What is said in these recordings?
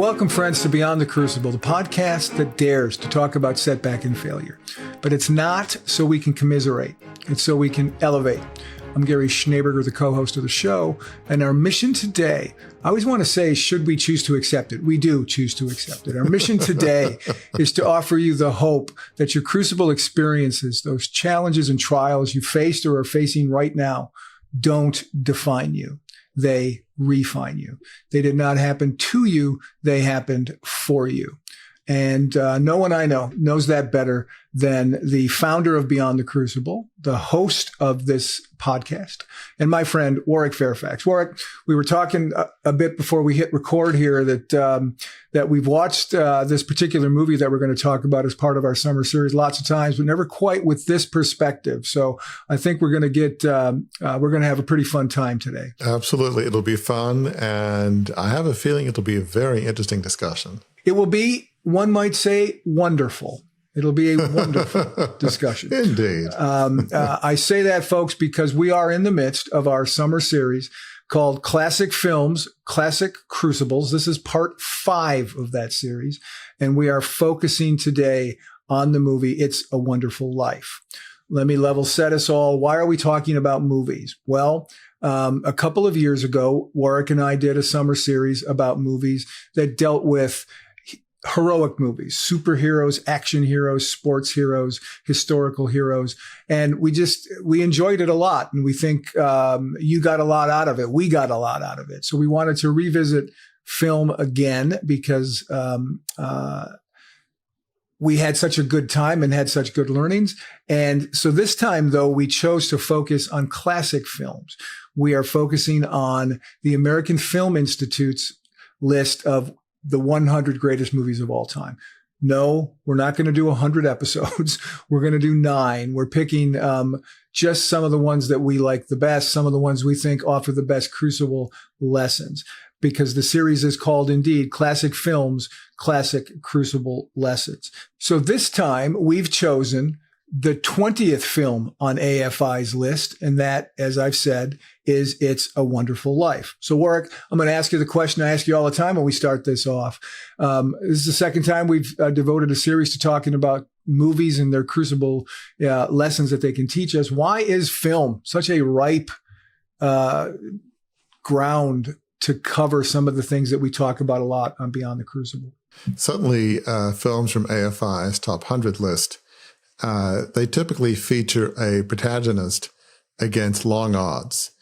Welcome, friends, to Beyond the Crucible, the podcast that dares to talk about setback and failure. But it's not so we can commiserate. It's so we can elevate. I'm Gary Schneeberger, the co-host of the show, and our mission today, I always want to say, should we choose to accept it? We do choose to accept it. Our mission today is to offer you the hope that your Crucible experiences, those challenges and trials you faced or are facing right now, don't define you. They refine you. They did not happen to you. They happened for you. And no one I know knows that better than the founder of Beyond the Crucible, the host of this podcast, and my friend Warwick Fairfax. Warwick, we were talking a bit before we hit record here that we've watched this particular movie that we're going to talk about as part of our summer series lots of times, but never quite with this perspective. So I think we're going to have a pretty fun time today. Absolutely. It'll be fun. And I have a feeling it'll be a very interesting discussion. It will be, one might say, wonderful. It'll be a wonderful discussion. Indeed. I say that, folks, because we are in the midst of our summer series called Classic Films, Classic Crucibles. This is part 5 of that series. And we are focusing today on the movie It's a Wonderful Life. Let me level set us all. Why are we talking about movies? Well, a couple of years ago, Warwick and I did a summer series about movies that dealt with heroic movies, superheroes, action heroes, sports heroes, historical heroes. And we enjoyed it a lot. And we think you got a lot out of it. We got a lot out of it. So we wanted to revisit film again because we had such a good time and had such good learnings. And so this time, though, we chose to focus on classic films. We are focusing on the American Film Institute's list of the 100 greatest movies of all time. No, we're not going to do 100 episodes. We're going to do 9. We're picking just some of the ones that we like the best, some of the ones we think offer the best Crucible lessons, because the series is called, indeed, Classic Films, Classic Crucible Lessons. So this time we've chosen the 20th film on AFI's list, and that, as I've said, is It's a Wonderful Life. So, Warwick, I'm going to ask you the question I ask you all the time when we start this off. This is the second time we've devoted a series to talking about movies and their Crucible lessons that they can teach us. Why is film such a ripe ground to cover some of the things that we talk about a lot on Beyond the Crucible? Certainly, films from AFI's top 100 list, they typically feature a protagonist against long odds.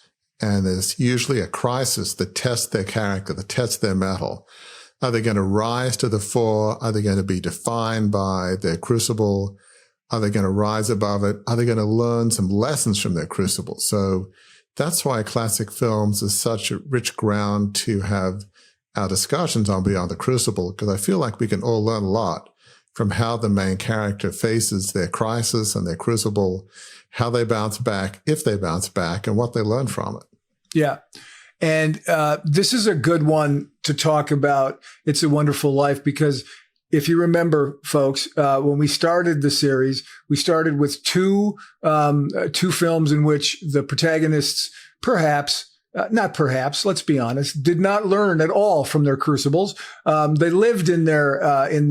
And there's usually a crisis that tests their character, that tests their mettle. Are they going to rise to the fore? Are they going to be defined by their crucible? Are they going to rise above it? Are they going to learn some lessons from their crucible? So that's why classic films is such a rich ground to have our discussions on Beyond the Crucible, because I feel like we can all learn a lot from how the main character faces their crisis and their crucible, how they bounce back, if they bounce back, and what they learn from it. Yeah. And this is a good one to talk about It's a Wonderful Life, because if you remember, folks, when we started the series, we started with two films in which the protagonists let's be honest, did not learn at all from their crucibles. They lived in the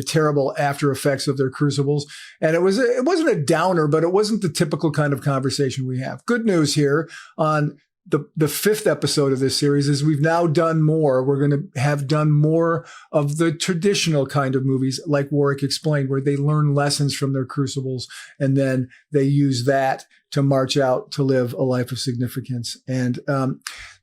terrible after effects of their crucibles. And it wasn't a downer, but it wasn't the typical kind of conversation we have. Good news here on the 5th episode of this series is we've now done more. We're going to have done more of the traditional kind of movies, like Warwick explained, where they learn lessons from their crucibles and then they use that to march out to live a life of significance. And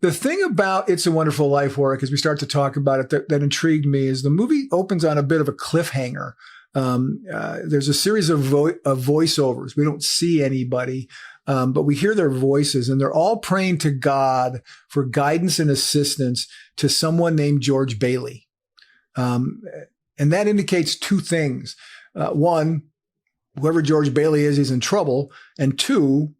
the thing about It's a Wonderful Life, Warwick, as we start to talk about it, that intrigued me is the movie opens on a bit of a cliffhanger. There's a series of voiceovers. We don't see anybody, but we hear their voices, and they're all praying to God for guidance and assistance to someone named George Bailey. And that indicates 2 things. One, whoever George Bailey is, he's in trouble. And 2,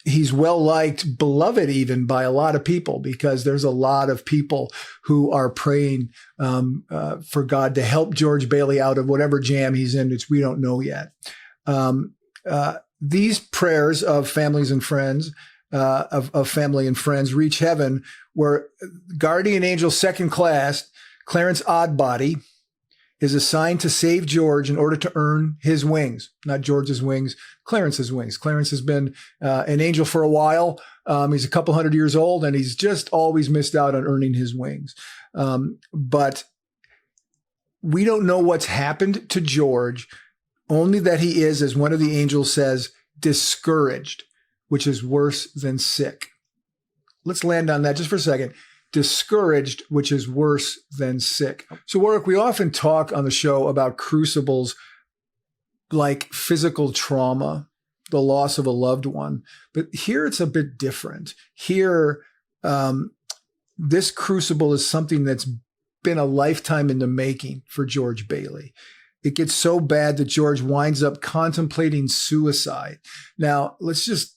he's well-liked, beloved even by a lot of people, because there's a lot of people who are praying for God to help George Bailey out of whatever jam he's in, which we don't know yet. These prayers of families and friends of family and friends reach heaven, where guardian angel second class, Clarence Oddbody, is assigned to save George in order to earn his wings, not George's wings, Clarence's wings. Clarence has been an angel for a while. He's a couple hundred years old, and he's just always missed out on earning his wings. But we don't know what's happened to George, only that he is, as one of the angels says, discouraged, which is worse than sick. Let's land on that just for a second. Discouraged, which is worse than sick. So, Warwick, we often talk on the show about crucibles like physical trauma, the loss of a loved one. But here it's a bit different. Here, this crucible is something that's been a lifetime in the making for George Bailey. It gets so bad that George winds up contemplating suicide. Now, let's just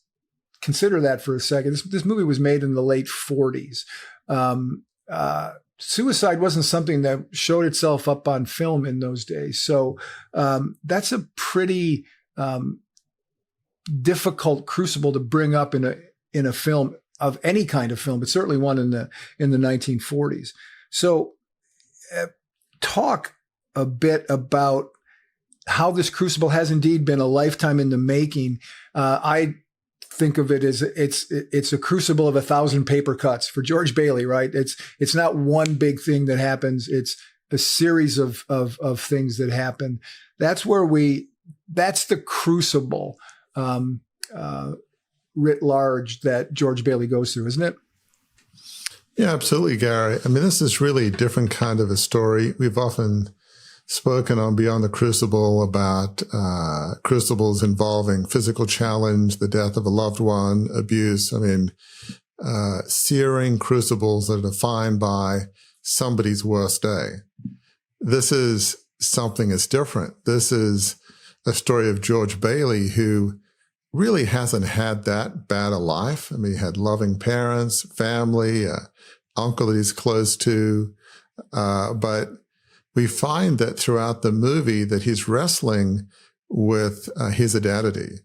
consider that for a second. This movie was made in the late 40s. Suicide wasn't something that showed itself up on film in those days. So that's a pretty difficult crucible to bring up in a film of any kind of film, but certainly one in the 1940s. So talk a bit about how this crucible has indeed been a lifetime in the making. I think of it as it's a crucible of 1,000 paper cuts for George Bailey, right? It's not one big thing that happens. It's a series of things that happen. That's the crucible writ large that George Bailey goes through, isn't it? Yeah, absolutely, Gary. I mean, this is really a different kind of a story. We've often spoken on Beyond the Crucible about crucibles involving physical challenge, the death of a loved one, abuse. I mean, searing crucibles that are defined by somebody's worst day. This is something that's different. This is a story of George Bailey, who really hasn't had that bad a life. I mean, he had loving parents, family, uncle that he's close to, but we find that throughout the movie that he's wrestling with his identity.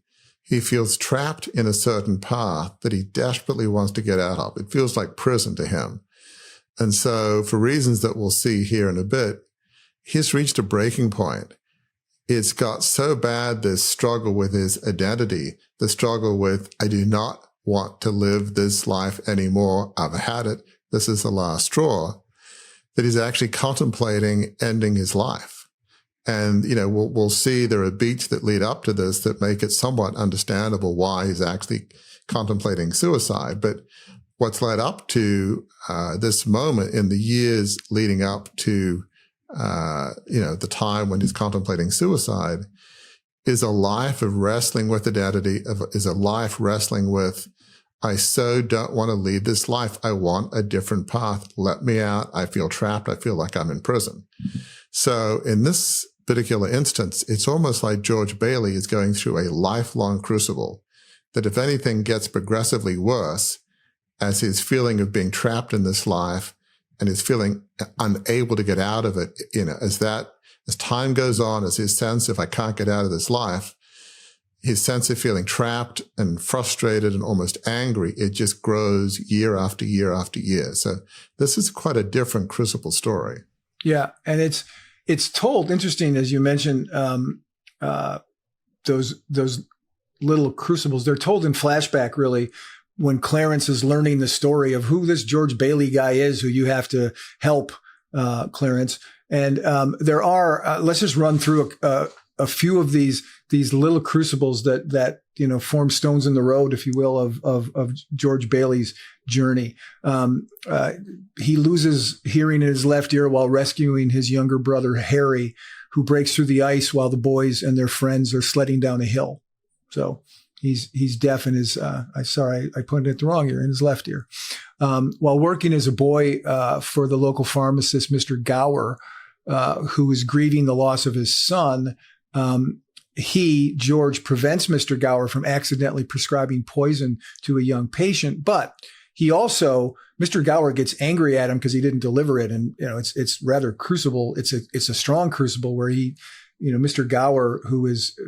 He feels trapped in a certain path that he desperately wants to get out of. It feels like prison to him. And so for reasons that we'll see here in a bit, he's reached a breaking point. It's got so bad, this struggle with his identity, the struggle with, I do not want to live this life anymore. I've had it. This is the last straw. That he's actually contemplating ending his life. And, you know, we'll see there are beats that lead up to this that make it somewhat understandable why he's actually contemplating suicide. But what's led up to this moment in the years leading up to, the time when he's contemplating suicide is a life of wrestling with identity, is a life wrestling with, I so don't want to lead this life. I want a different path. Let me out. I feel trapped. I feel like I'm in prison. So in this particular instance, it's almost like George Bailey is going through a lifelong crucible that, if anything, gets progressively worse as his feeling of being trapped in this life and his feeling unable to get out of it, as time goes on, as his sense, if I can't get out of this life, his sense of feeling trapped and frustrated and almost angry, it just grows year after year after year. So this is quite a different crucible story. Yeah. And it's told, interesting, as you mentioned, those little crucibles, they're told in flashback, really, when Clarence is learning the story of who this George Bailey guy is, who you have to help, Clarence. And there are, let's just run through a few of these little crucibles that form stones in the road, if you will, of George Bailey's journey. He loses hearing in his left ear while rescuing his younger brother Harry, who breaks through the ice while the boys and their friends are sledding down a hill. So he's deaf in his. I pointed at the wrong ear, in his left ear. While working as a boy for the local pharmacist, Mr. Gower, who is grieving the loss of his son. George, prevents Mr. Gower from accidentally prescribing poison to a young patient, but he also, Mr. Gower gets angry at him because he didn't deliver it. And, it's rather crucible. It's a strong crucible where Mr. Gower, who is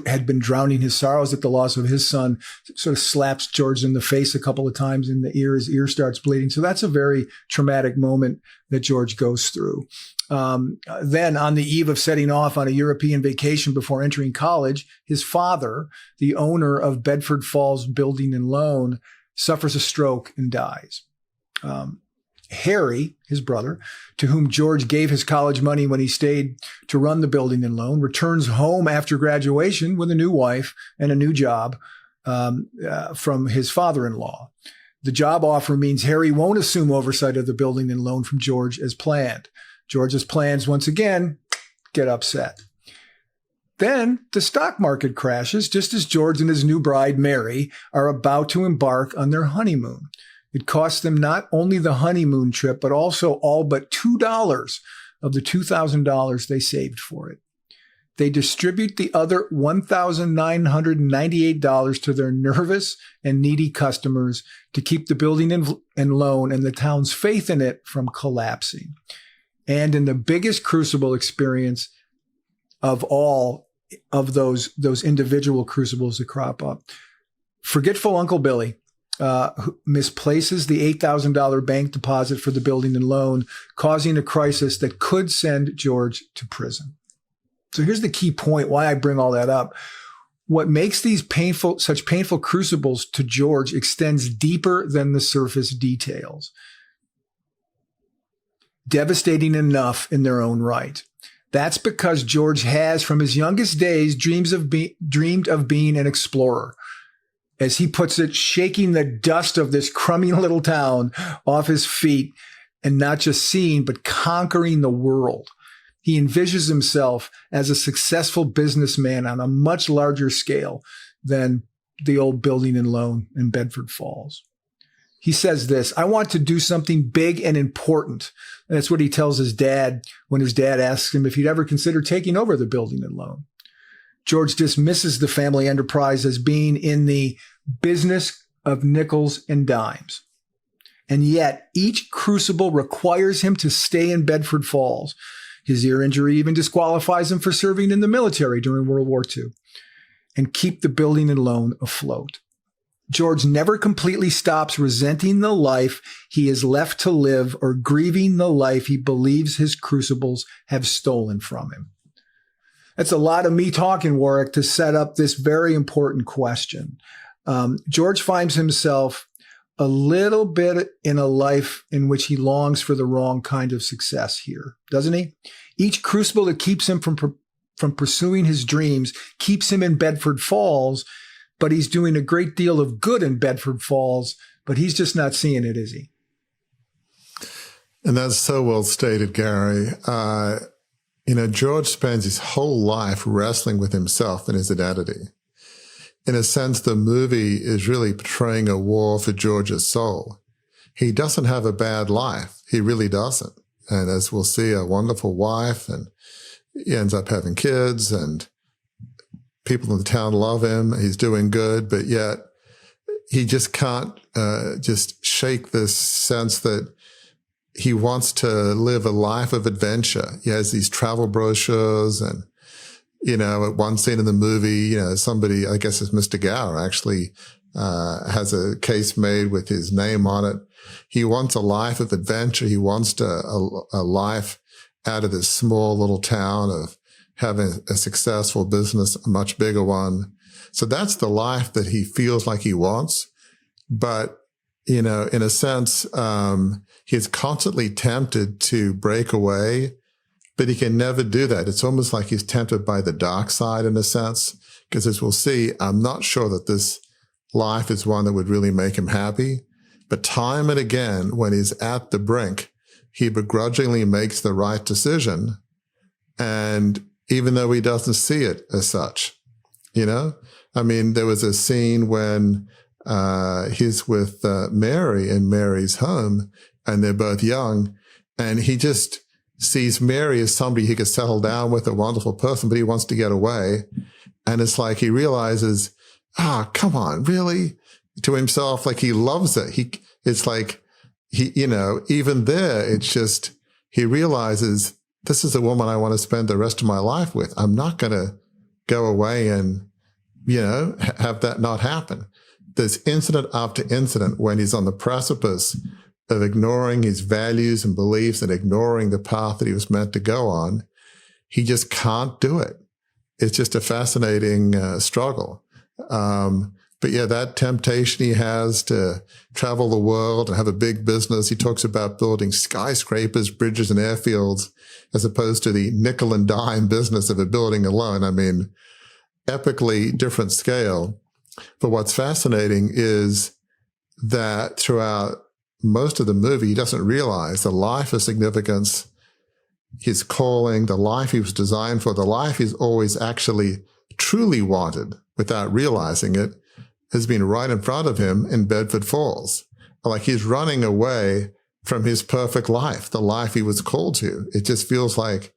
had been drowning his sorrows at the loss of his son, sort of slaps George in the face a couple of times in the ear. His ear starts bleeding. So that's a very traumatic moment that George goes through. Then on the eve of setting off on a European vacation before entering college, his father, the owner of Bedford Falls Building and Loan, suffers a stroke and dies. Harry, his brother, to whom George gave his college money when he stayed to run the building and loan, returns home after graduation with a new wife and a new job from his father-in-law. The job offer means Harry won't assume oversight of the building and loan from George as planned. George's plans, once again, get upset. Then the stock market crashes just as George and his new bride, Mary, are about to embark on their honeymoon. It costs them not only the honeymoon trip, but also all but $2 of the $2,000 they saved for it. They distribute the other $1,998 to their nervous and needy customers to keep the building and loan and the town's faith in it from collapsing. And in the biggest crucible experience of all of those individual crucibles that crop up, forgetful Uncle Billy misplaces the $8,000 bank deposit for the building and loan, causing a crisis that could send George to prison. So here's the key point why I bring all that up. What makes these such painful crucibles to George extends deeper than the surface details. Devastating enough in their own right. That's because George has, from his youngest days, dreamed of being an explorer. As he puts it, shaking the dust of this crummy little town off his feet and not just seeing, but conquering the world. He envisions himself as a successful businessman on a much larger scale than the old building and loan in Bedford Falls. He says this, I want to do something big and important. And that's what he tells his dad when his dad asks him if he'd ever consider taking over the building and loan. George dismisses the family enterprise as being in the business of nickels and dimes. And yet each crucible requires him to stay in Bedford Falls. His ear injury even disqualifies him for serving in the military during World War II, and keep the building and loan afloat. George never completely stops resenting the life he is left to live or grieving the life he believes his crucibles have stolen from him. That's a lot of me talking, Warwick, to set up this very important question. George finds himself a little bit in a life in which he longs for the wrong kind of success here, doesn't he? Each crucible that keeps him from pursuing his dreams keeps him in Bedford Falls, but he's doing a great deal of good in Bedford Falls, but he's just not seeing it, is he? And that's so well stated, Gary. George spends his whole life wrestling with himself and his identity. In a sense, the movie is really portraying a war for George's soul. He doesn't have a bad life. He really doesn't. And as we'll see, a wonderful wife, and he ends up having kids, and people in the town love him. He's doing good, but yet he just can't just shake this sense that he wants to live a life of adventure. He has these travel brochures, and at one scene in the movie, somebody, I guess it's Mr. Gower, actually has a case made with his name on it. He wants a life of adventure. He wants a life out of this small little town of having a successful business, a much bigger one. So that's the life that he feels like he wants. But, in a sense, he's constantly tempted to break away, but he can never do that. It's almost like he's tempted by the dark side in a sense, because as we'll see, I'm not sure that this life is one that would really make him happy. But time and again, when he's at the brink, he begrudgingly makes the right decision. And even though he doesn't see it as such, there was a scene when he's with Mary in Mary's home, and they're both young, and he just sees Mary as somebody he could settle down with, a wonderful person, but he wants to get away. And it's like he realizes, come on, really? To himself, like he loves it. It's like even there, it's just, he realizes this is a woman I want to spend the rest of my life with. I'm not going to go away and, have that not happen. There's incident after incident when he's on the precipice of ignoring his values and beliefs and ignoring the path that he was meant to go on. He just can't do it. It's just a fascinating struggle. But yeah, that temptation he has to travel the world and have a big business. He talks about building skyscrapers, bridges, and airfields, as opposed to the nickel and dime business of a building alone. I mean, epically different scale. But what's fascinating is that throughout most of the movie, he doesn't realize the life of significance, his calling, the life he was designed for, the life he's always actually truly wanted without realizing it, has been right in front of him in Bedford Falls. Like he's running away from his perfect life, the life he was called to. It just feels like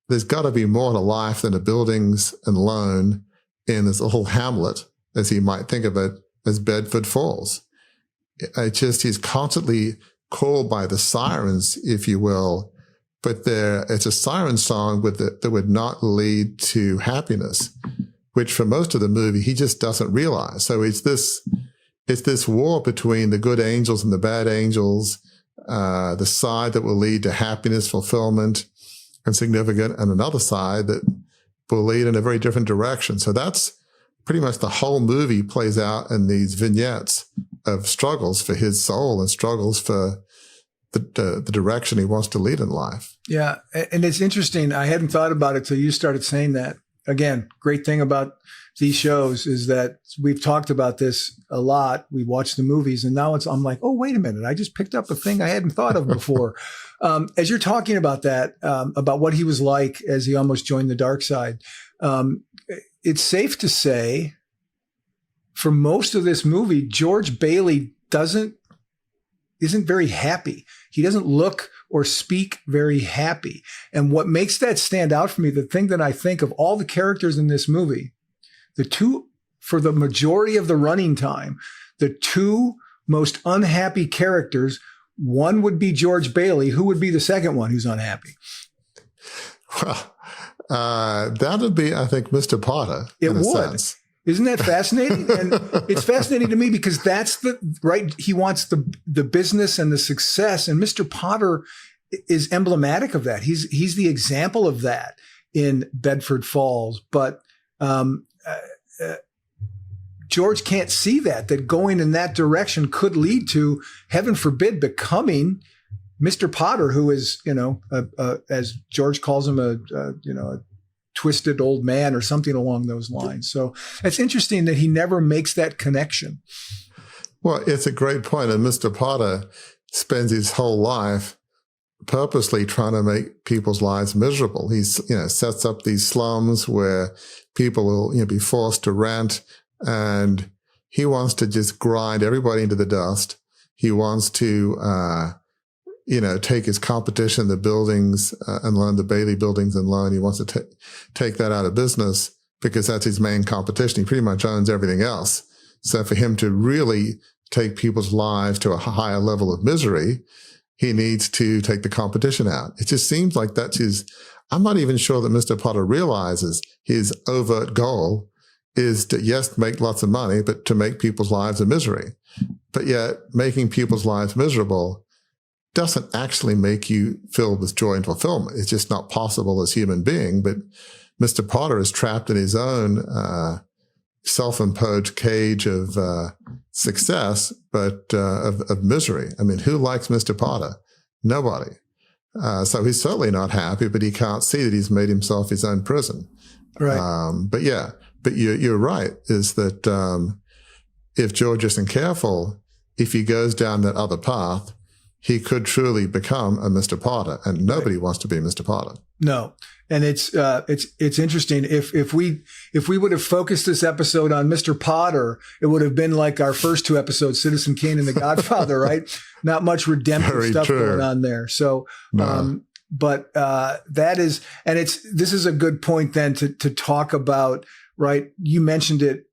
there's got to be more to life than the buildings and loan in this little hamlet, as he might think of it, as Bedford Falls. He's constantly called by the sirens, if you will, but it's a siren song that would not lead to happiness, which for most of the movie, he just doesn't realize. So it's this war between the good angels and the bad angels, the side that will lead to happiness, fulfillment, and significant, and another side that will lead in a very different direction. So that's pretty much the whole movie plays out in these vignettes of struggles for his soul and struggles for the direction he wants to lead in life. Yeah. And it's interesting. I hadn't thought about it till you started saying that. Again, great thing about these shows is that we've talked about this a lot. We watch the movies and now I'm like, oh, wait a minute. I just picked up a thing I hadn't thought of before. As you're talking about that, about what he was like as he almost joined the dark side, it's safe to say for most of this movie, George Bailey isn't very happy. He doesn't look or speak very happy. And what makes that stand out for me, the thing that I think of all the characters in this movie, for the majority of the running time, the two most unhappy characters, one would be George Bailey. Who would be the second one who's unhappy? Well, that would be, I think, Mr. Potter. It would. Sense. Isn't that fascinating? And it's fascinating to me because that's right. He wants the business and the success. And Mr. Potter is emblematic of that. He's the example of that in Bedford Falls. But George can't see that going in that direction could lead to, heaven forbid, becoming Mr. Potter, who is, as George calls him, a twisted old man or something along those lines. So it's interesting that he never makes that connection. Well, it's a great point. And Mr. Potter spends his whole life purposely trying to make people's lives miserable. He's, sets up these slums where people will, be forced to rent, and he wants to just grind everybody into the dust. He wants to, take his competition, the buildings and loan, the Bailey buildings and loan. He wants to take that out of business because that's his main competition. He pretty much owns everything else. So for him to really take people's lives to a higher level of misery, he needs to take the competition out. It just seems like that's I'm not even sure that Mr. Potter realizes his overt goal is to, yes, make lots of money, but to make people's lives a misery. But yet making people's lives miserable doesn't actually make you filled with joy and fulfillment. It's just not possible as a human being. But Mr. Potter is trapped in his own self-imposed cage of success, but of misery. I mean, who likes Mr. Potter? Nobody. So he's certainly not happy, but he can't see that he's made himself his own prison. Right. But you're right, is that if George isn't careful, if he goes down that other path, he could truly become a Mr. Potter, and nobody wants to be Mr. Potter. No. And it's interesting. If we would have focused this episode on Mr. Potter, it would have been like our first two episodes, Citizen Kane and The Godfather, right? Not much redemptive Very stuff true. going on there. So, No. that is, and this is a good point then to talk about, right? You mentioned it,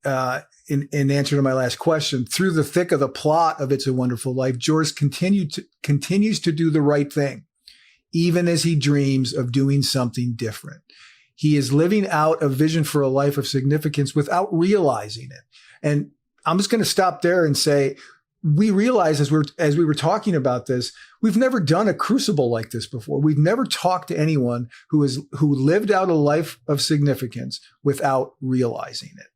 in answer to my last question. Through the thick of the plot of It's a Wonderful Life, George continues to do the right thing, even as he dreams of doing something different. He is living out a vision for a life of significance without realizing it. And I'm just going to stop there and say, we realize as we were talking about this, we've never done a crucible like this before. We've never talked to anyone who lived out a life of significance without realizing it,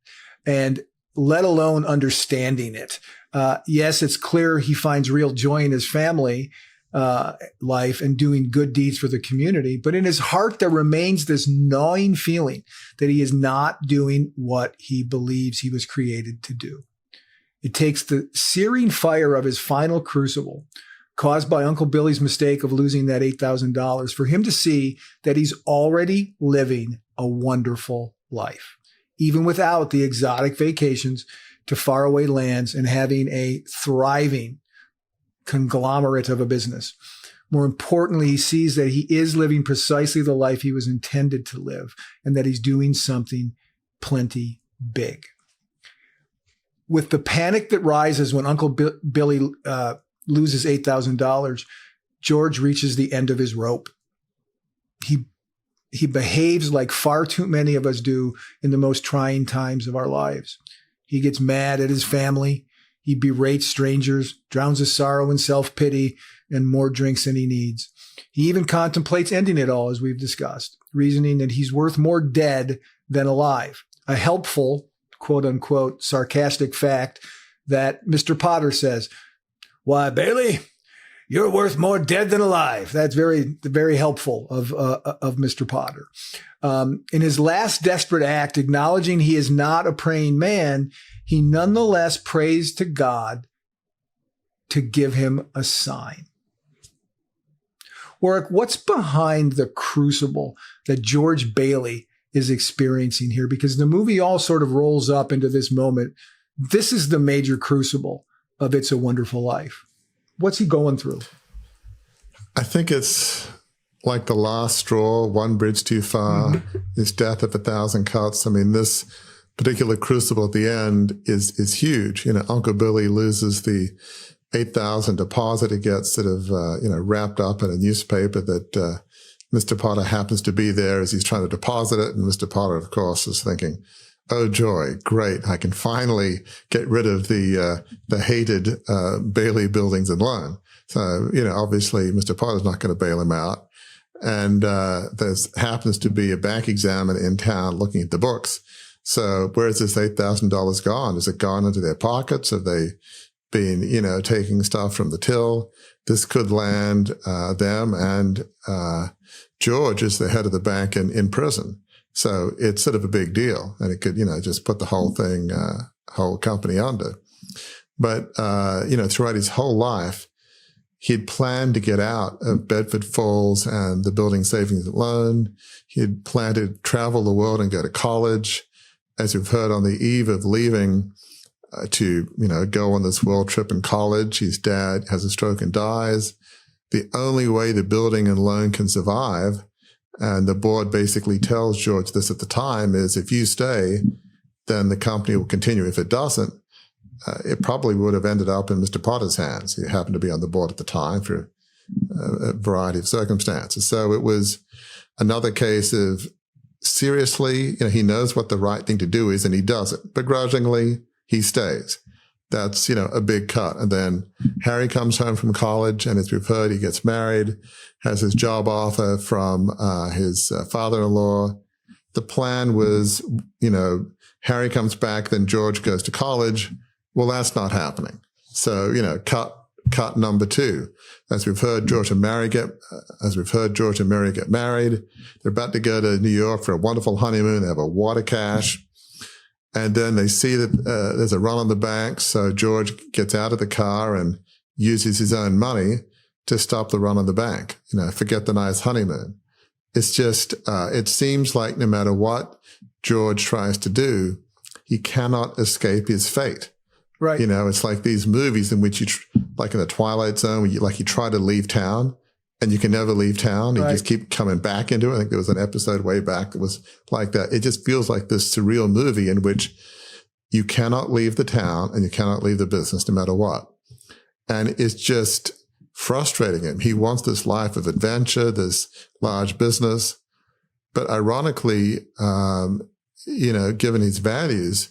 and let alone understanding it. Yes, it's clear he finds real joy in his family life and doing good deeds for the community, but in his heart there remains this gnawing feeling that he is not doing what he believes he was created to do. It takes the searing fire of his final crucible, caused by Uncle Billy's mistake of losing that $8,000, for him to see that he's already living a wonderful life, even without the exotic vacations to faraway lands and having a thriving conglomerate of a business. More importantly, he sees that he is living precisely the life he was intended to live, and that he's doing something plenty big. With the panic that rises when Uncle Billy loses $8,000, George reaches the end of his rope. He behaves like far too many of us do in the most trying times of our lives. He gets mad at his family. He berates strangers, drowns his sorrow in self-pity and more drinks than he needs. He even contemplates ending it all, as we've discussed, reasoning that he's worth more dead than alive. A helpful, quote unquote, sarcastic fact that Mr. Potter says, "Why, Bailey, you're worth more dead than alive." That's very, very helpful of Mr. Potter. In his last desperate act, acknowledging he is not a praying man, he nonetheless prays to God to give him a sign. Warwick, what's behind the crucible that George Bailey is experiencing here? Because the movie all sort of rolls up into this moment. This is the major crucible of It's a Wonderful Life. What's he going through? I think it's like the last straw, one bridge too far, this death of 1,000 cuts. I mean, this particular crucible at the end is huge. Uncle Billy loses the $8,000 deposit he gets sort of, wrapped up in a newspaper that Mr. Potter happens to be there as he's trying to deposit it. And Mr. Potter, of course, is thinking, oh, joy, great. I can finally get rid of the hated Bailey Buildings and Loan. So, obviously Mr. Potter's not going to bail him out. And there happens to be a bank examiner in town looking at the books. So where's this $8,000 gone? Is it gone into their pockets? Have they been, taking stuff from the till? This could land them and George is the head of the bank in prison. So it's sort of a big deal, and it could, just put the whole thing, whole company under. But, throughout his whole life, he'd planned to get out of Bedford Falls and the Building Savings and Loan. He'd planned to travel the world and go to college. As we've heard, on the eve of leaving to, go on this world trip in college, his dad has a stroke and dies. The only way the building and loan can survive, and the board basically tells George this at the time, is if you stay, then the company will continue. If it doesn't, it probably would have ended up in Mr. Potter's hands. He happened to be on the board at the time for a variety of circumstances. So it was another case of seriously, he knows what the right thing to do is, and he does it. Begrudgingly, he stays. That's, a big cut. And then Harry comes home from college, and as we've heard, he gets married, has his job offer from his father-in-law. The plan was, Harry comes back, then George goes to college. Well, that's not happening. So, cut number two. As we've heard, George and Mary get married. They're about to go to New York for a wonderful honeymoon. They have a wad of cash. And then they see that there's a run on the bank. So George gets out of the car and uses his own money to stop the run on the bank. Forget the nice honeymoon. It's just, it seems like no matter what George tries to do, he cannot escape his fate. Right. It's like these movies in which like in the Twilight Zone, where you try to leave town and you can never leave town. You just keep coming back into it. I think there was an episode way back that was like that. It just feels like this surreal movie in which you cannot leave the town and you cannot leave the business no matter what. And it's just frustrating him. He wants this life of adventure, this large business, But ironically, given his values,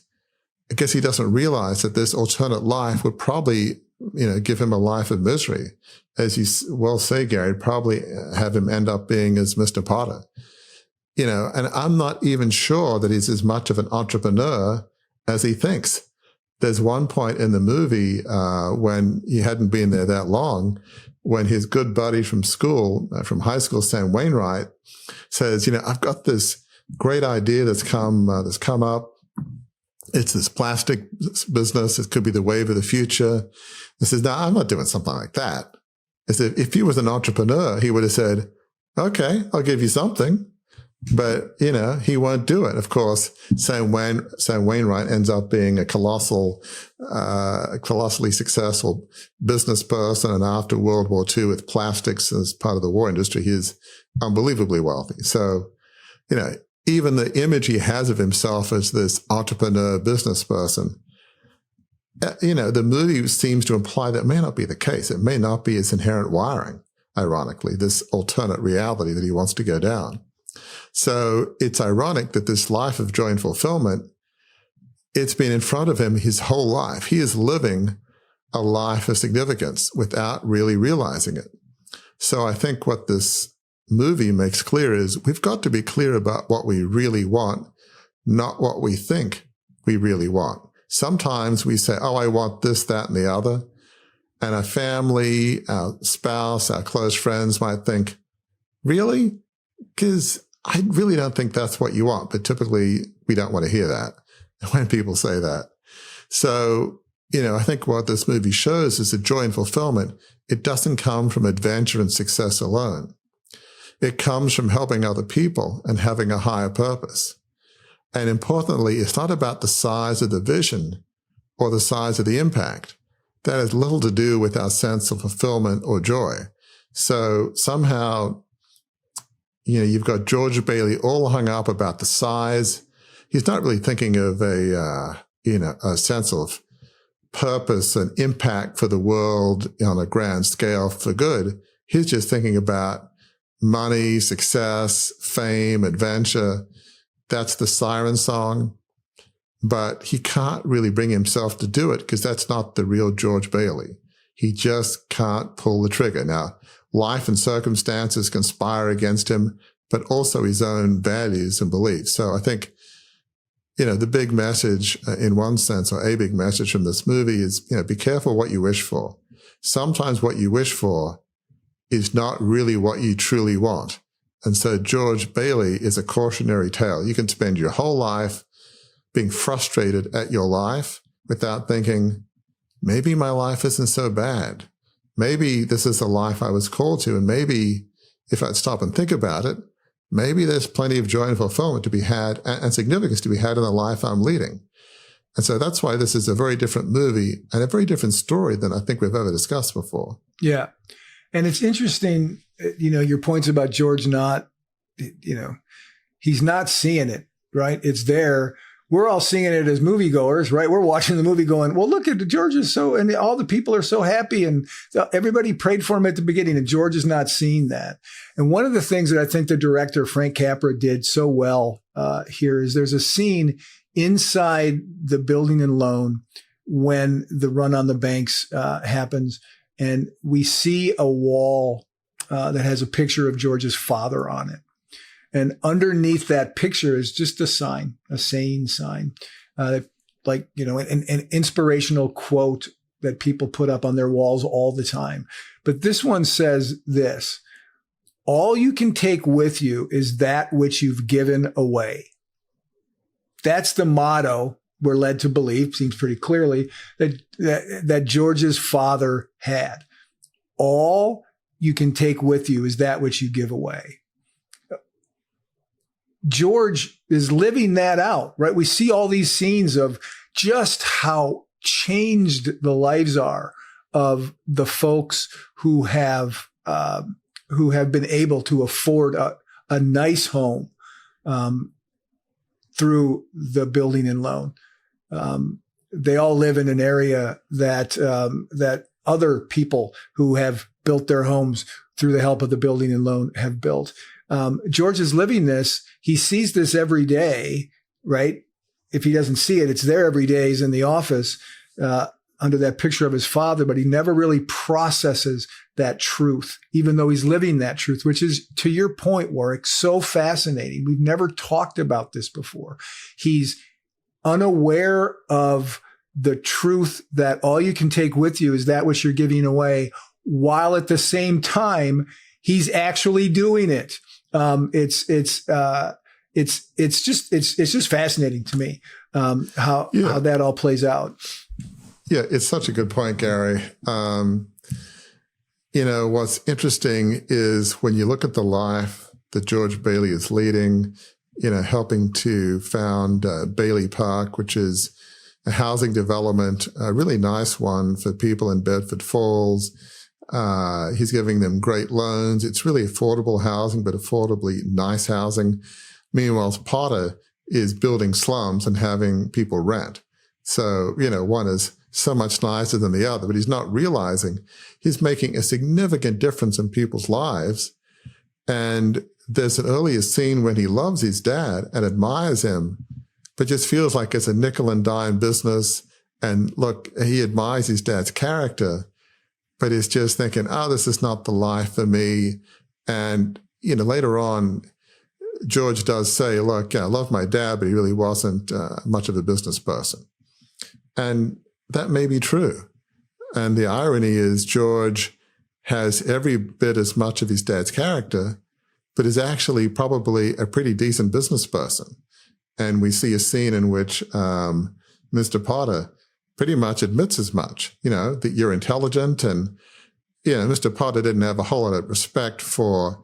I guess he doesn't realize that this alternate life would probably, give him a life of misery. As you well say, Gary, probably have him end up being as Mr. Potter. And I'm not even sure that he's as much of an entrepreneur as he thinks. There's one point in the movie when he hadn't been there that long, when his good buddy from school, from high school, Sam Wainwright, says, I've got this great idea that's come up. It's this plastic business. It could be the wave of the future. He says, no, I'm not doing something like that. If he was an entrepreneur, he would have said, okay, I'll give you something. But, he won't do it. Of course, Sam Wainwright ends up being a colossally successful business person. And after World War II, with plastics as part of the war industry, he's unbelievably wealthy. So, even the image he has of himself as this entrepreneur business person, the movie seems to imply that may not be the case. It may not be his inherent wiring, ironically, this alternate reality that he wants to go down. So it's ironic that this life of joy and fulfillment, it's been in front of him his whole life. He is living a life of significance without really realizing it. So I think what this movie makes clear is we've got to be clear about what we really want, not what we think we really want. Sometimes we say, oh, I want this, that, and the other. And our family, our spouse, our close friends might think, really? Because I really don't think that's what you want. But typically, we don't want to hear that when people say that. So, I think what this movie shows is that joy and fulfillment, it doesn't come from adventure and success alone. It comes from helping other people and having a higher purpose. And importantly, it's not about the size of the vision or the size of the impact. That has little to do with our sense of fulfillment or joy. So somehow, you've got George Bailey all hung up about the size. He's not really thinking of a sense of purpose and impact for the world on a grand scale for good. He's just thinking about money, success, fame, adventure. That's the siren song. But he can't really bring himself to do it because that's not the real George Bailey. He just can't pull the trigger. Now, life and circumstances conspire against him, but also his own values and beliefs. So I think, the big message in one sense, or a big message from this movie is, be careful what you wish for. Sometimes what you wish for is not really what you truly want. And so George Bailey is a cautionary tale. You can spend your whole life being frustrated at your life without thinking, maybe my life isn't so bad. Maybe this is the life I was called to. And maybe if I'd stop and think about it, maybe there's plenty of joy and fulfillment to be had and significance to be had in the life I'm leading. And so that's why this is a very different movie and a very different story than I think we've ever discussed before. Yeah. And it's interesting, your points about George not, he's not seeing it, right? It's there. We're all seeing it as moviegoers, right? We're watching the movie going, well, look at George is and all the people are so happy and everybody prayed for him at the beginning and George is not seeing that. And one of the things that I think the director, Frank Capra, did so well here is there's a scene inside the building and loan when the run on the banks happens. And we see a wall that has a picture of George's father on it. And underneath that picture is just a sign, a saying sign, an inspirational quote that people put up on their walls all the time. But this one says this: all you can take with you is that which you've given away. That's the motto we're led to believe, seems pretty clearly, that George's father had. All you can take with you is that which you give away. George is living that out, right? We see all these scenes of just how changed the lives are of the folks who have been able to afford a nice home through the building and loan. They all live in an area that other people who have built their homes through the help of the building and loan have built. George is living this. He sees this every day, right? If he doesn't see it, it's there every day. He's in the office under that picture of his father, but he never really processes that truth, even though he's living that truth, which is, to your point, Warwick, so fascinating. We've never talked about this before. He's unaware of the truth that all you can take with you is that which you're giving away, while at the same time, he's actually doing it. It's just fascinating to me how that all plays out. Yeah, it's such a good point, Gary. What's interesting is when you look at the life that George Bailey is leading, helping to found Bailey Park, which is a housing development, a really nice one for people in Bedford Falls. He's giving them great loans. It's really affordable housing, but affordably nice housing. Meanwhile, Potter is building slums and having people rent. So, one is so much nicer than the other, but he's not realizing he's making a significant difference in people's lives. And there's an earlier scene when he loves his dad and admires him, but just feels like it's a nickel and dime business. And look, he admires his dad's character, but is just thinking, oh, this is not the life for me. And, later on, George does say, look, I love my dad, but he really wasn't much of a business person. And that may be true. And the irony is George has every bit as much of his dad's character, but is actually probably a pretty decent business person. And we see a scene in which Mr. Potter pretty much admits as much, that you're intelligent. And, Mr. Potter didn't have a whole lot of respect for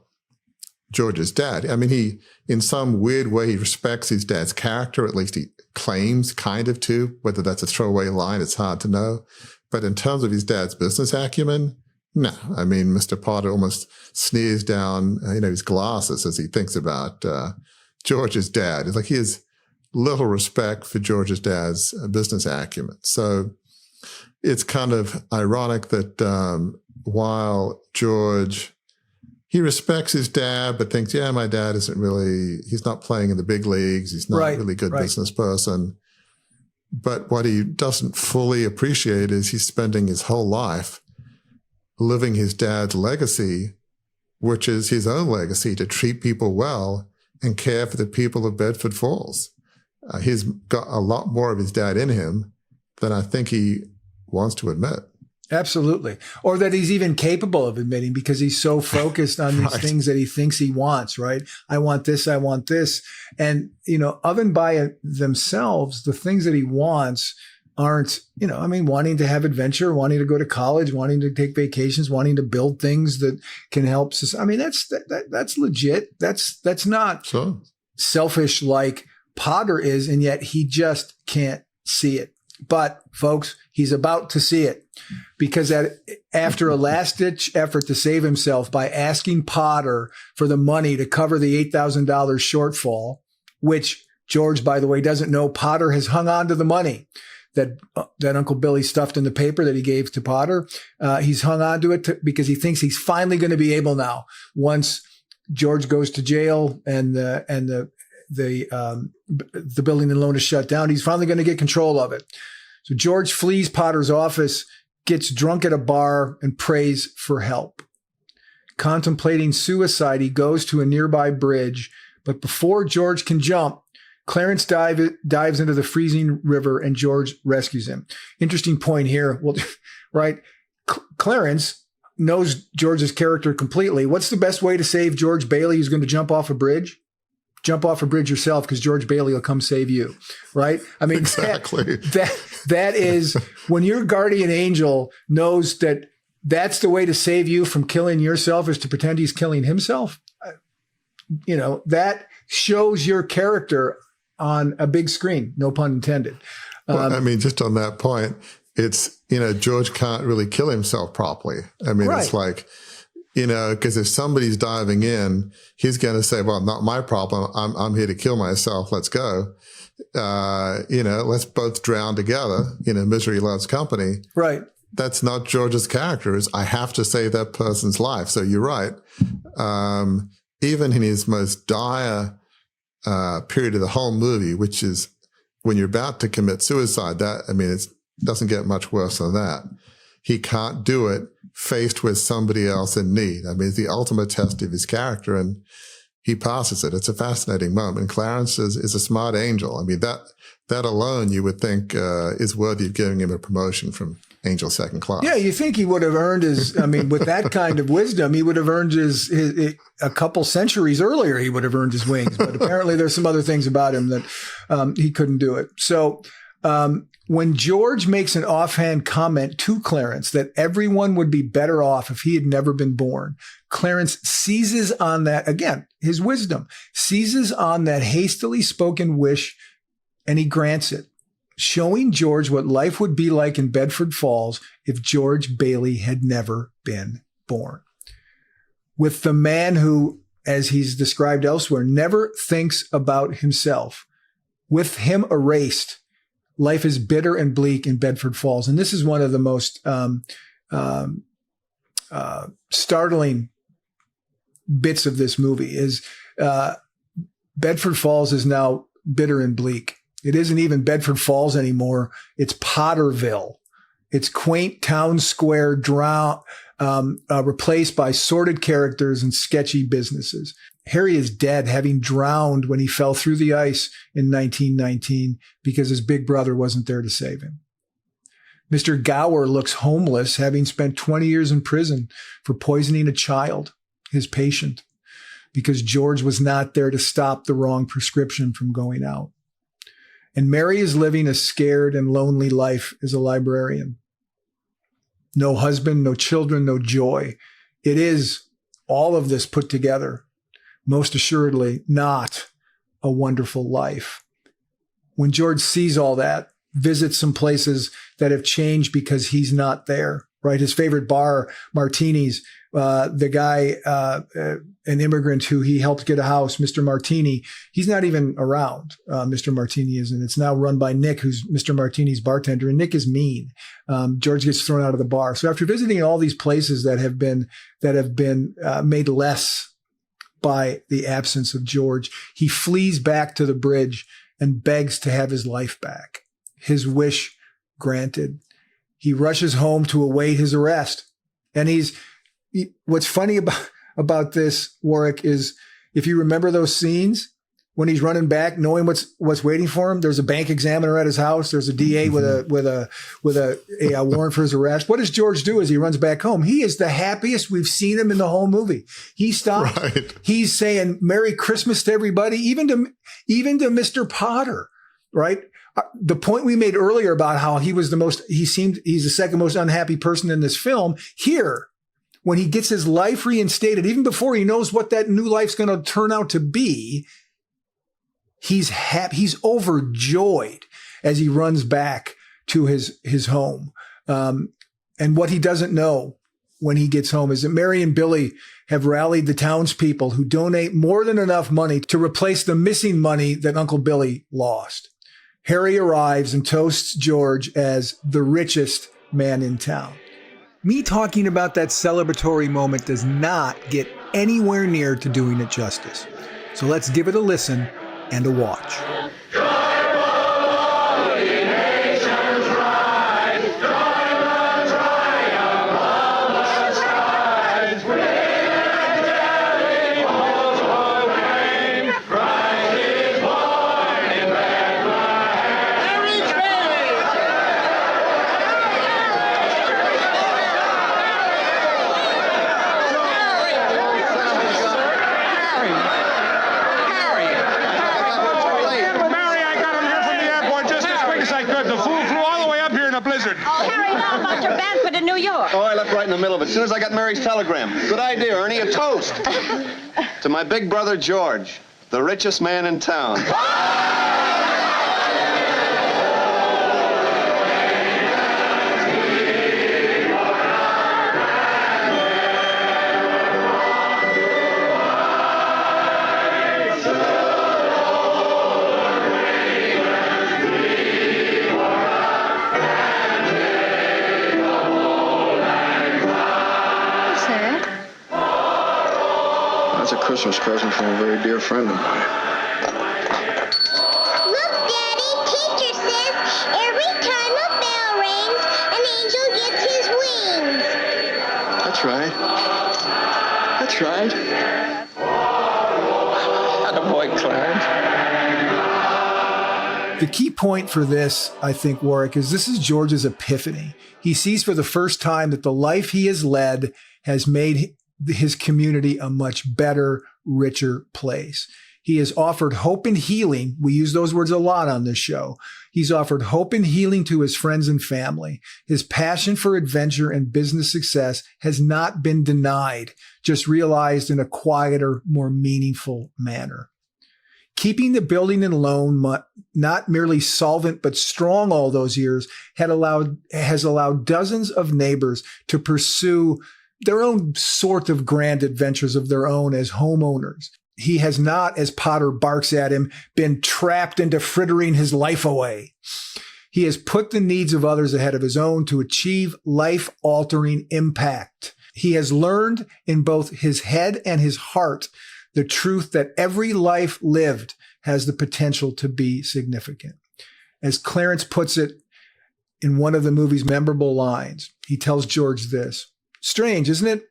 George's dad. I mean, he, in some weird way, he respects his dad's character, at least he claims kind of to. Whether that's a throwaway line, it's hard to know. But in terms of his dad's business acumen, no. I mean, Mr. Potter almost sneers down, his glasses as he thinks about George's dad. It's like he has little respect for George's dad's business acumen. So it's kind of ironic that while George, he respects his dad, but thinks, my dad he's not playing in the big leagues. He's not a really good business person. But what he doesn't fully appreciate is he's spending his whole life living his dad's legacy, which is his own legacy, to treat people well and care for the people of Bedford Falls. He's got a lot more of his dad in him than I think he wants to admit. Absolutely. Or that he's even capable of admitting, because he's so focused on these things that he thinks he wants, right? I want this, I want this. And, of and by themselves, the things that he wants aren't, wanting to have adventure, wanting to go to college, wanting to take vacations, wanting to build things that can help. That's legit. That's not selfish like Potter is, and yet he just can't see it. But folks, he's about to see it, because after a last-ditch effort to save himself by asking Potter for the money to cover the $8,000 shortfall, which George, by the way, doesn't know, Potter has hung on to the money that Uncle Billy stuffed in the paper that he gave to Potter. He's hung on to it because he thinks he's finally going to be able now, once George goes to jail and the building and loan is shut down, he's finally going to get control of it. So George flees Potter's office, gets drunk at a bar, and prays for help. Contemplating suicide, he goes to a nearby bridge, but before George can jump, Clarence dives into the freezing river, and George rescues him. Interesting point here. Well, right? Clarence knows George's character completely. What's the best way to save George Bailey who's going to jump off a bridge? Jump off a bridge yourself, because George Bailey will come save you, right? I mean, exactly. That is, when your guardian angel knows that that's the way to save you from killing yourself is to pretend he's killing himself. That shows your character on a big screen, no pun intended. Well, just on that point, it's, George can't really kill himself properly. It's like, because if somebody's diving in, he's going to say, well, not my problem. I'm here to kill myself. Let's go. Let's both drown together. Misery loves company. Right. That's not George's character. I have to save that person's life. So you're right. even in his most dire period of the whole movie, which is when you're about to commit suicide, it doesn't get much worse than that. He can't do it faced with somebody else in need. I mean, it's the ultimate test of his character, and he passes it. It's a fascinating moment. And Clarence is a smart angel. I mean, that alone you would think is worthy of giving him a promotion from angel second class. Yeah, you think he would have earned with that kind of wisdom, he would have earned his a couple centuries earlier, he would have earned his wings. But apparently there's some other things about him that he couldn't do it. So when George makes an offhand comment to Clarence that everyone would be better off if he had never been born, Clarence seizes on that, again, his wisdom, seizes on that hastily spoken wish, and he grants it, showing George what life would be like in Bedford Falls if George Bailey had never been born. With the man who, as he's described elsewhere, never thinks about himself, with him erased, life is bitter and bleak in Bedford Falls. And this is one of the most startling bits of this movie is Bedford Falls is now bitter and bleak. It isn't even Bedford Falls anymore. It's Potterville. It's quaint town square replaced by sordid characters and sketchy businesses. Harry is dead, having drowned when he fell through the ice in 1919 because his big brother wasn't there to save him. Mr. Gower looks homeless, having spent 20 years in prison for poisoning a child, his patient, because George was not there to stop the wrong prescription from going out. And Mary is living a scared and lonely life as a librarian. No husband, no children, no joy. It is all of this put together, most assuredly not a wonderful life. When George sees all that, visits some places that have changed because he's not there, right? His favorite bar, Martini's, the guy, an immigrant who he helped get a house, Mr. Martini, he's not even around. Mr. Martini isn't. It's now run by Nick, who's Mr. Martini's bartender, and Nick is mean. George gets thrown out of the bar. So after visiting all these places that have been made less by the absence of George, he flees back to the bridge and begs to have his life back. His wish granted. He rushes home to await his arrest. And what's funny about this, Warwick, is if you remember those scenes when he's running back, knowing what's waiting for him, there's a bank examiner at his house. There's a DA with a warrant for his arrest. What does George do as he runs back home? He is the happiest we've seen him in the whole movie. He stops. Right. He's saying Merry Christmas to everybody, even to Mr. Potter, right? The point we made earlier about how he's the second most unhappy person in this film. Here, when he gets his life reinstated, even before he knows what that new life's going to turn out to be, he's happy. He's overjoyed as he runs back to his home. And what he doesn't know when he gets home is that Mary and Billy have rallied the townspeople who donate more than enough money to replace the missing money that Uncle Billy lost. Harry arrives and toasts George as the richest man in town. Me talking about that celebratory moment does not get anywhere near to doing it justice. So let's give it a listen and a watch. Oh, I left right in the middle of it. As soon as I got Mary's telegram. Good idea, Ernie. A toast. To my big brother, George, the richest man in town. Christmas present from a very dear friend of mine. Look, Daddy, teacher says every time a bell rings, an angel gets his wings. That's right. That's right. Attaboy, Clarence. The key point for this, I think, Warwick, is this is George's epiphany. He sees for the first time that the life he has led has made his community a much better, richer place. He has offered hope and healing. We use those words a lot on this show. He's offered hope and healing to his friends and family. His passion for adventure and business success has not been denied, just realized in a quieter, more meaningful manner. Keeping the building and loan not merely solvent but strong all those years has allowed dozens of neighbors to pursue their own sort of grand adventures of their own as homeowners. He has not, as Potter barks at him, been trapped into frittering his life away. He has put the needs of others ahead of his own to achieve life-altering impact. He has learned in both his head and his heart the truth that every life lived has the potential to be significant. As Clarence puts it in one of the movie's memorable lines, he tells George this: "Strange, isn't it?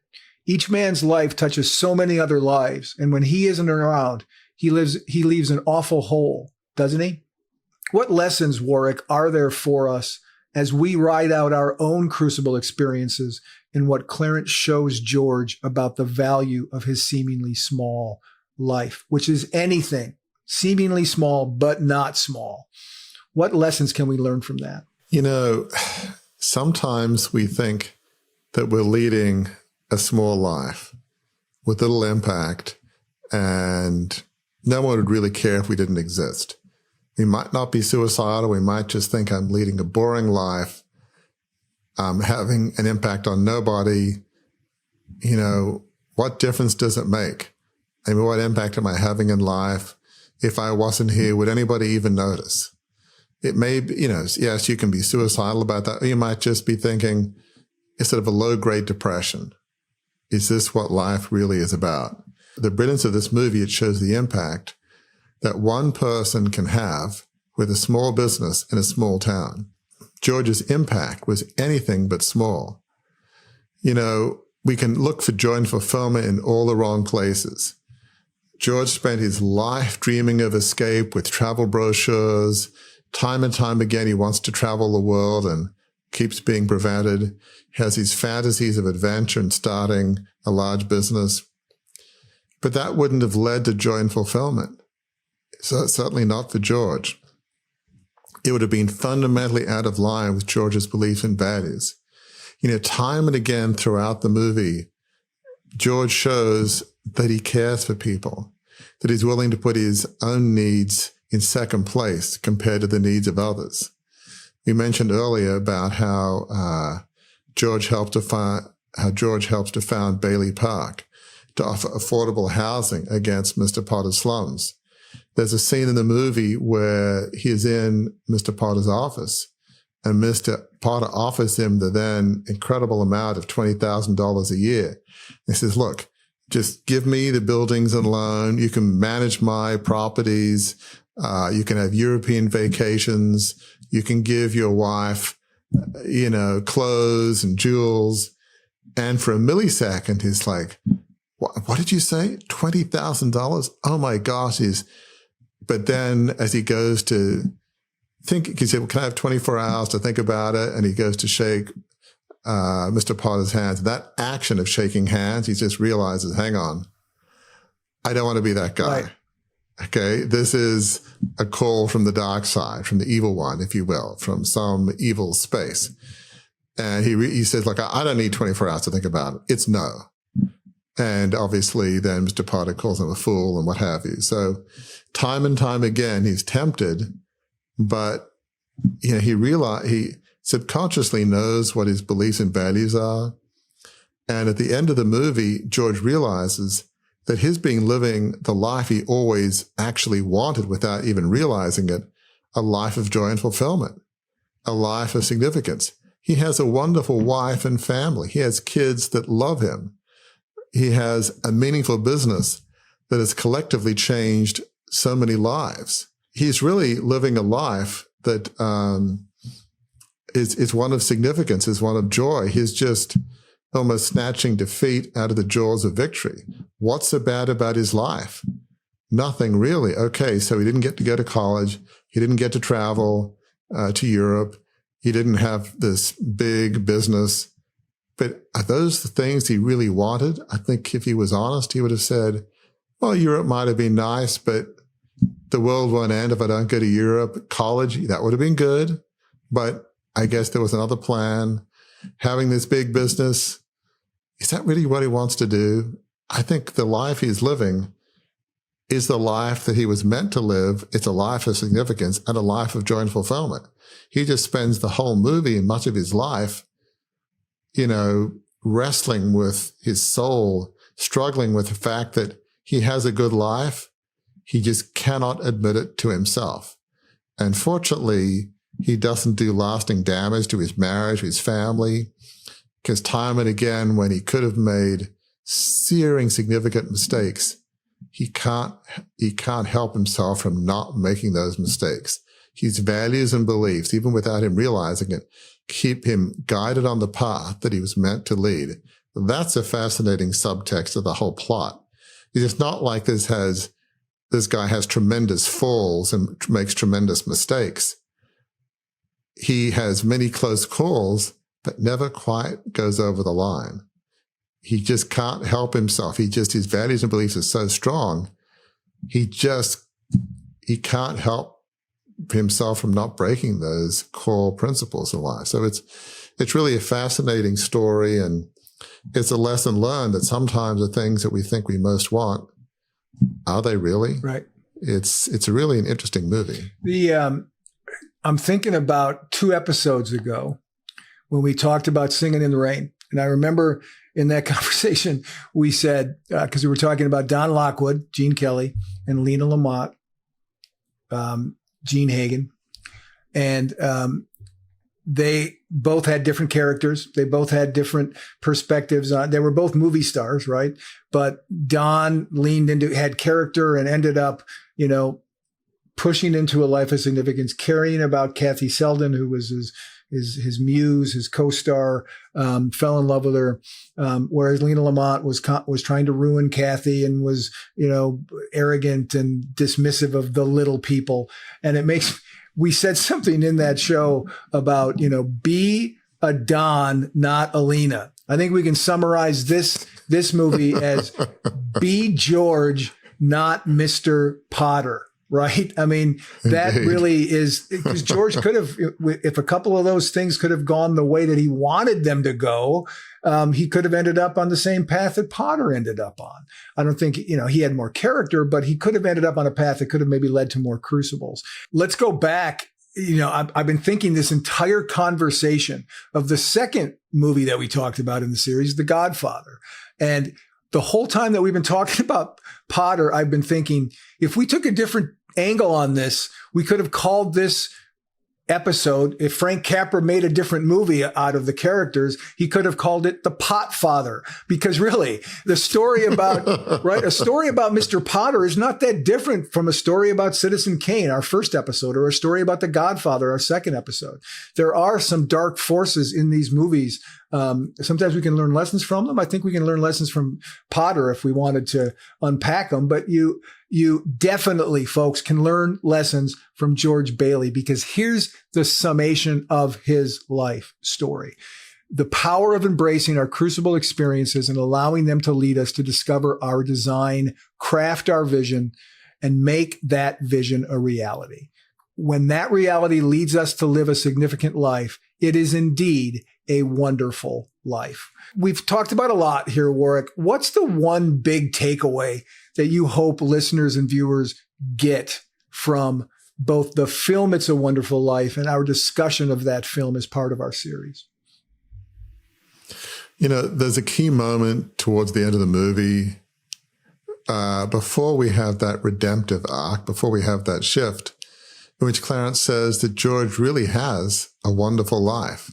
Each man's life touches so many other lives, and when he isn't around, he leaves an awful hole, doesn't he?" What lessons, Warwick, are there for us as we ride out our own Crucible experiences in what Clarence shows George about the value of his seemingly small life, which is anything, seemingly small, but not small? What lessons can we learn from that? You know, sometimes we think that we're leading a small life with little impact and no one would really care if we didn't exist. We might not be suicidal. We might just think I'm leading a boring life. I'm having an impact on nobody. You know, what difference does it make? I mean, what impact am I having in life? If I wasn't here, would anybody even notice? It may be, you know, yes, you can be suicidal about that. Or you might just be thinking, instead of a low-grade depression, is this what life really is about? The brilliance of this movie, it shows the impact that one person can have with a small business in a small town. George's impact was anything but small. You know, we can look for joy and fulfillment in all the wrong places. George spent his life dreaming of escape with travel brochures. Time and time again, he wants to travel the world and keeps being prevented. He has these fantasies of adventure and starting a large business. But that wouldn't have led to joy and fulfillment. So certainly not for George. It would have been fundamentally out of line with George's beliefs and values. You know, time and again throughout the movie, George shows that he cares for people, that he's willing to put his own needs in second place compared to the needs of others. We mentioned earlier about how George helped to found Bailey Park to offer affordable housing against Mr. Potter's slums. There's a scene in the movie where he is in Mr. Potter's office and Mr. Potter offers him the then incredible amount of $20,000 a year. He says, look, just give me the buildings and loan. You can manage my properties. You can have European vacations. You can give your wife, you know, clothes and jewels. And for a millisecond, he's like, what did you say? $20,000? Oh my gosh. But then as he goes to think, he said, well, can I have 24 hours to think about it? And he goes to shake Mr. Potter's hands. That action of shaking hands, he just realizes, hang on, I don't want to be that guy. Right. Okay, this is a call from the dark side, from the evil one, if you will, from some evil space. And he says, like, I don't need 24 hours to think about it. It's no. And obviously then Mr. Potter calls him a fool and what have you. So time and time again, he's tempted, but, you know, he subconsciously knows what his beliefs and values are. And at the end of the movie, George realizes that his being living the life he always actually wanted without even realizing it, a life of joy and fulfillment, a life of significance. He has a wonderful wife and family. He has kids that love him. He has a meaningful business that has collectively changed so many lives. He's really living a life that is one of significance, is one of joy. He's just almost snatching defeat out of the jaws of victory. What's so bad about his life? Nothing really. Okay, so he didn't get to go to college. He didn't get to travel to Europe. He didn't have this big business. But are those the things he really wanted? I think if he was honest, he would have said, well, Europe might have been nice, but the world won't end if I don't go to Europe. College, that would have been good. But I guess there was another plan. Having this big business, is that really what he wants to do? I think the life he's living is the life that he was meant to live. It's a life of significance and a life of joy and fulfillment. He just spends the whole movie and much of his life, wrestling with his soul, struggling with the fact that he has a good life. He just cannot admit it to himself. And fortunately, he doesn't do lasting damage to his marriage, his family, because time and again, when he could have made searing, significant mistakes, he can't help himself from not making those mistakes. His values and beliefs, even without him realizing it, keep him guided on the path that he was meant to lead. That's a fascinating subtext of the whole plot. It's not like this guy has tremendous falls and makes tremendous mistakes. He has many close calls, but never quite goes over the line. He just can't help himself. His values and beliefs are so strong. He can't help himself from not breaking those core principles in life. So it's really a fascinating story, and it's a lesson learned that sometimes the things that we think we most want, are they really? Right. It's really an interesting movie. I'm thinking about 2 episodes ago when we talked about Singing in the Rain. And I remember in that conversation, we said, because we were talking about Don Lockwood, Gene Kelly, and Lena Lamont, Gene Hagen. And they both had different characters. They both had different perspectives. They were both movie stars, right? But Don had character and ended up, pushing into a life of significance, caring about Kathy Selden, who was his muse, his co-star, fell in love with her. Whereas Lena Lamont was trying to ruin Kathy and was, arrogant and dismissive of the little people. And we said something in that show about, be a Don, not a Lena. I think we can summarize this movie as be George, not Mr. Potter. Right. I mean, that Indeed. really is, because George could have, if a couple of those things could have gone the way that he wanted them to go, he could have ended up on the same path that Potter ended up on. I don't think, he had more character, but he could have ended up on a path that could have maybe led to more crucibles. Let's go back. I've been thinking this entire conversation of the second movie that we talked about in the series, The Godfather. And the whole time that we've been talking about Potter, I've been thinking, if we took a different angle on this, we could have called this episode, if Frank Capra made a different movie out of the characters, he could have called it The Pot Father, because really the story about, a story about Mr. Potter is not that different from a story about Citizen Kane, our first episode, or a story about The Godfather, our second episode. There are some dark forces in these movies. Sometimes we can learn lessons from them. I think we can learn lessons from Potter if we wanted to unpack them, but you definitely, folks, can learn lessons from George Bailey, because here's the summation of his life story. The power of embracing our crucible experiences and allowing them to lead us to discover our design, craft our vision, and make that vision a reality. When that reality leads us to live a significant life, it is indeed a wonderful life. We've talked about a lot here, Warwick. What's the one big takeaway that you hope listeners and viewers get from both the film It's a Wonderful Life and our discussion of that film as part of our series? There's a key moment towards the end of the movie, before we have that redemptive arc, before we have that shift, in which Clarence says that George really has a wonderful life.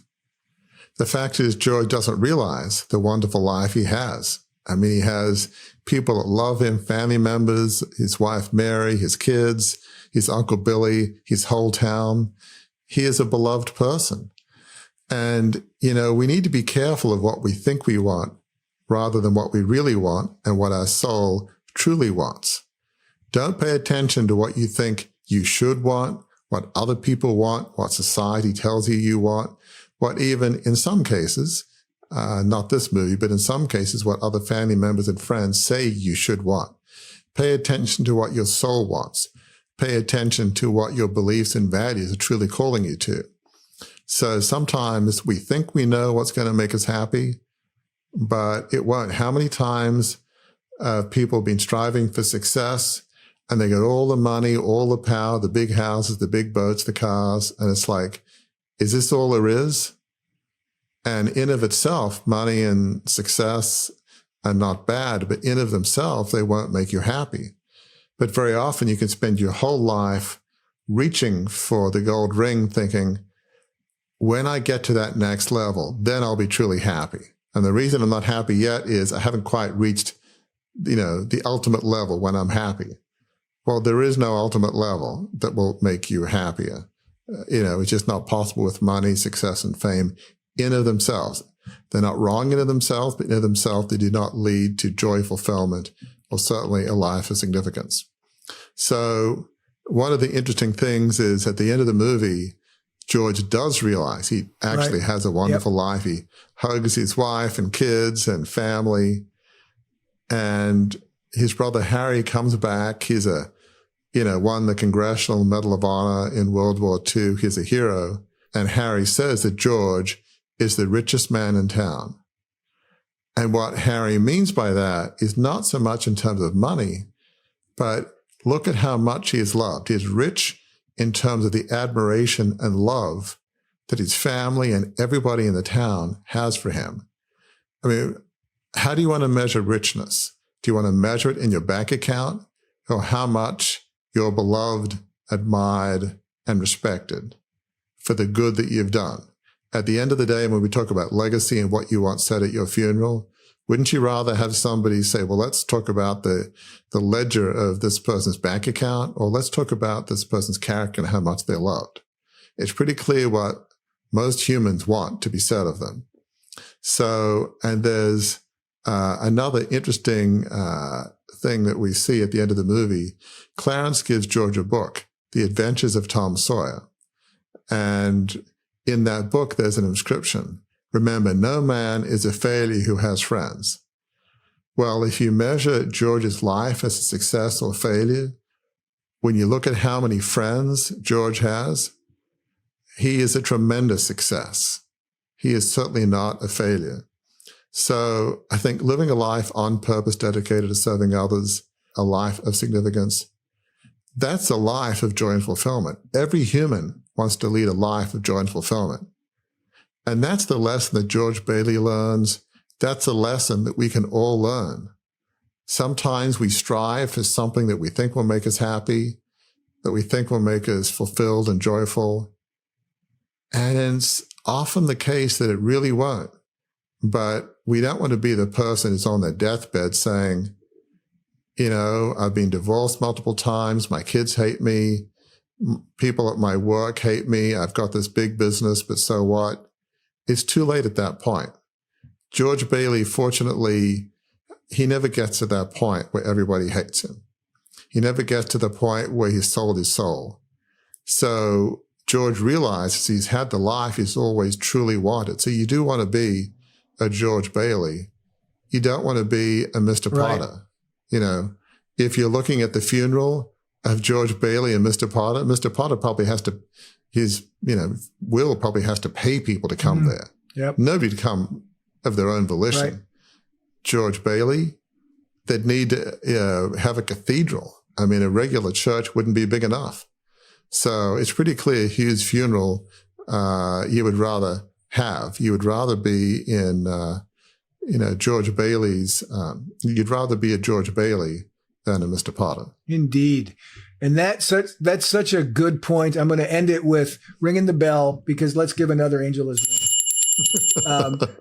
The fact is, George doesn't realize the wonderful life he has. I mean, he has people that love him, family members, his wife Mary, his kids, his Uncle Billy, his whole town. He is a beloved person. And, we need to be careful of what we think we want rather than what we really want and what our soul truly wants. Don't pay attention to what you think you should want, what other people want, what society tells you want, what even in some cases, not this movie, but in some cases, what other family members and friends say you should want. Pay attention to what your soul wants. Pay attention to what your beliefs and values are truly calling you to. So sometimes we think we know what's going to make us happy, but it won't. How many times people have been striving for success and they got all the money, all the power, the big houses, the big boats, the cars, and it's like, is this all there is? And in of itself, money and success are not bad, but in of themselves, they won't make you happy. But very often you can spend your whole life reaching for the gold ring thinking, when I get to that next level, then I'll be truly happy. And the reason I'm not happy yet is I haven't quite reached, the ultimate level when I'm happy. Well, there is no ultimate level that will make you happier. It's just not possible with money, success, and fame in of themselves. They're not wrong in of themselves, but in of themselves, they do not lead to joy, fulfillment, or certainly a life of significance. So one of the interesting things is at the end of the movie, George does realize he actually has a wonderful life. He hugs his wife and kids and family. And his brother Harry comes back. He's won the Congressional Medal of Honor in World War II. He's a hero. And Harry says that George is the richest man in town. And what Harry means by that is not so much in terms of money, but look at how much he is loved. He is rich in terms of the admiration and love that his family and everybody in the town has for him. I mean, how do you want to measure richness? Do you want to measure it in your bank account or how much you're beloved, admired, and respected for the good that you've done? At the end of the day, when we talk about legacy and what you want said at your funeral, wouldn't you rather have somebody say, well, let's talk about the ledger of this person's bank account, or let's talk about this person's character and how much they're loved? It's pretty clear what most humans want to be said of them. So, and there's another interesting thing that we see at the end of the movie. Clarence gives George a book, The Adventures of Tom Sawyer. And in that book, there's an inscription. Remember, no man is a failure who has friends. Well, if you measure George's life as a success or failure, when you look at how many friends George has, he is a tremendous success. He is certainly not a failure. So I think living a life on purpose dedicated to serving others, a life of significance, that's a life of joy and fulfillment. Every human wants to lead a life of joy and fulfillment. And that's the lesson that George Bailey learns. That's a lesson that we can all learn. Sometimes we strive for something that we think will make us happy, that we think will make us fulfilled and joyful. And it's often the case that it really won't. But we don't want to be the person who's on their deathbed saying, I've been divorced multiple times. My kids hate me. People at my work hate me. I've got this big business, but so what? It's too late at that point. George Bailey, fortunately, he never gets to that point where everybody hates him. He never gets to the point where he's sold his soul. So George realizes he's had the life he's always truly wanted. So you do want to be a George Bailey. You don't want to be a Mr. Potter. If you're looking at the funeral of George Bailey and Mr. Potter probably has to, Will probably has to pay people to come there. Yep. Nobody to come of their own volition. Right. George Bailey, they'd need to have a cathedral. I mean, a regular church wouldn't be big enough. So it's pretty clear whose funeral you would rather have. You would rather be in, George Bailey's, you'd rather be a George Bailey than a Mr. Potter. Indeed. And that's such a good point. I'm going to end it with ringing the bell because let's give another angel his ring.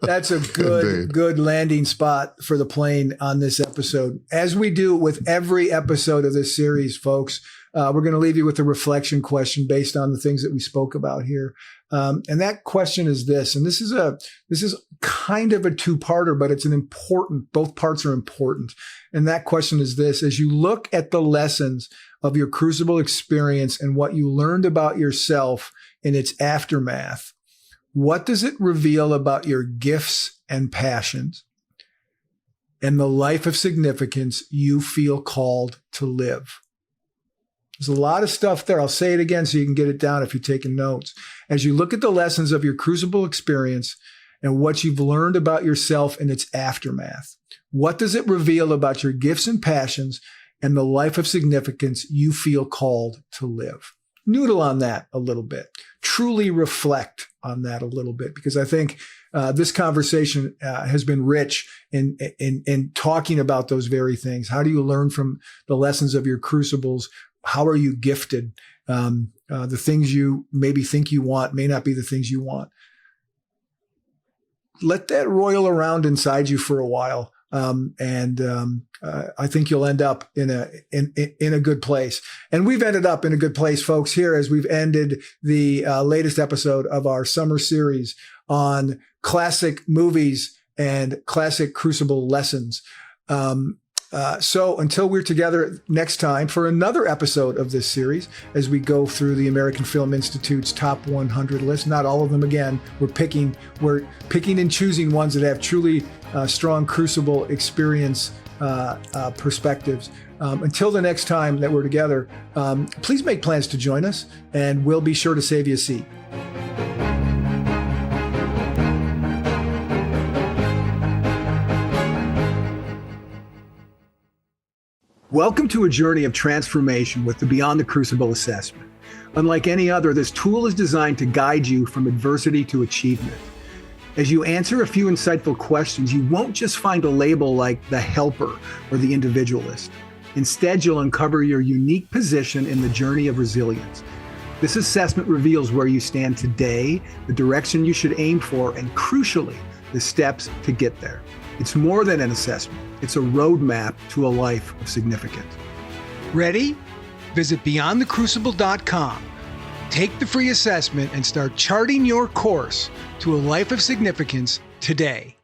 That's a good landing spot for the plane on this episode. As we do with every episode of this series, folks, we're going to leave you with a reflection question based on the things that we spoke about here. And that question is this, and this is kind of a two-parter, but it's both parts are important. And that question is this: as you look at the lessons of your Crucible experience and what you learned about yourself in its aftermath, what does it reveal about your gifts and passions and the life of significance you feel called to live? There's a lot of stuff there. I'll say it again so you can get it down if you're taking notes. As you look at the lessons of your Crucible experience and what you've learned about yourself in its aftermath, what does it reveal about your gifts and passions and the life of significance you feel called to live? Noodle on that a little bit. Truly reflect on that a little bit, because I think this conversation has been rich in talking about those very things. How do you learn from the lessons of your crucibles? How are you gifted? The things you maybe think you want may not be the things you want. Let that roil around inside you for a while. I think you'll end up in a good place. And we've ended up in a good place, folks, here as we've ended the latest episode of our summer series on classic movies and classic Crucible lessons. So until we're together next time for another episode of this series, as we go through the American Film Institute's top 100 list, not all of them again, we're picking and choosing ones that have truly strong Crucible experience perspectives. Until the next time that we're together, please make plans to join us, and we'll be sure to save you a seat. Welcome to a journey of transformation with the Beyond the Crucible assessment. Unlike any other, this tool is designed to guide you from adversity to achievement. As you answer a few insightful questions, you won't just find a label like the helper or the individualist. Instead, you'll uncover your unique position in the journey of resilience. This assessment reveals where you stand today, the direction you should aim for, and crucially, the steps to get there. It's more than an assessment. It's a roadmap to a life of significance. Ready? Visit beyondthecrucible.com. Take the free assessment and start charting your course to a life of significance today.